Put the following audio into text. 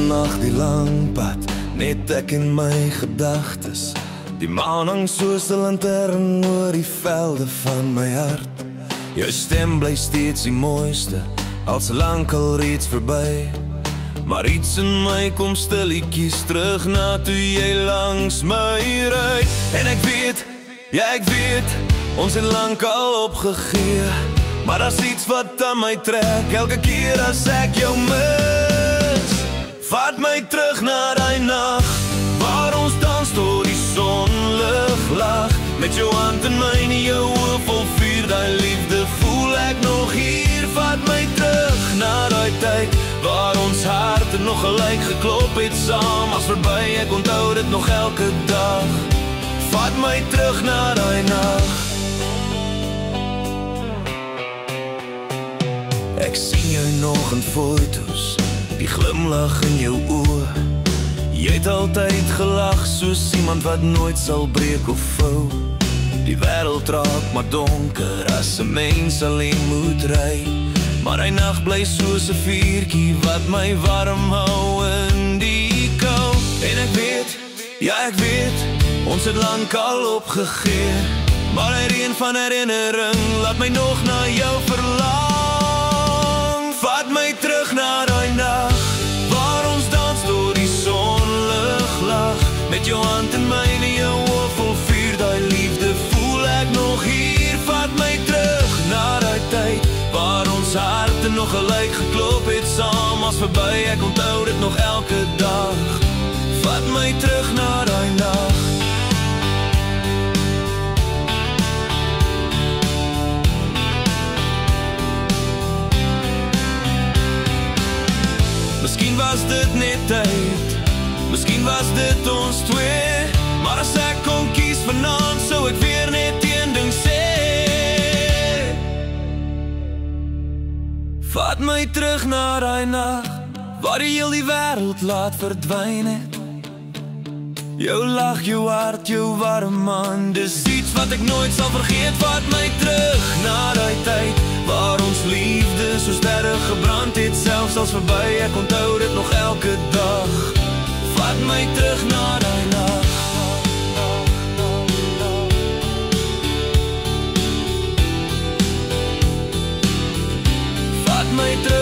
nag die lang pad, net ek en my gedagtes. Die maan hang soos 'n lantern oor die velde van my hart. Jou stem bly steeds die mooiste, als lankal reeds verby. Maar iets in my kom stilletjies terug na toe jy langs my ry. En ek weet, ja ek weet, ons het lankal opgegee. Maar daar's iets wat aan my trek, elke keer as ek jou mis. Vat my terug na die nag, waar ons dans tot die sonlig lag. Met jou hand in myne, jou oë vol vuur, die liefde voel ek nog hier. Vat my terug na die tyd, waar ons harte nog gelyk geklop het saam. As verby, ek onthou dit nog elke dag. Vat my terug na die nag. Ek sien jou nog in foto's, die glimlach in jou oë. Jy het altyd gelag soos iemand wat nooit sal breek of vou. Die wêreld raak maar donker as 'n mens alleen moet ry. Maar die nag bly soos 'n vuurtjie wat my warm hou in die kou. En ek weet, ja ek weet, ons het lankal opgegee. Maar die reën van herinnering laat my nog na jou verlang. Vat my terug na die nag, waar ons dans door die sonlig lag. Met jou hand in myne, jou oë vol vuur, die liefde voel ek nog hier. Vat my terug na die tyd, waar ons harte nog gelyk geklop het saam. As verby, ek onthou dit nog elke dag. Vat my terug na die nag. Miskien was dit net tyd, miskien was dit ons twee. Maar as ek kon kies vanaand, sou ek weer net een ding sê. Vat my terug na die nag, waar die heel die wêreld laat verdwyn het. Jou lach, jou hart, jou warm hand, dis iets wat ek nooit sal vergeet. Vat my terug na die tyd, waar ons liefde so sterk gebrand het. Selfs als verby, ek onthou dit nog elke dag. Vat my terug na die nag. Vat my terug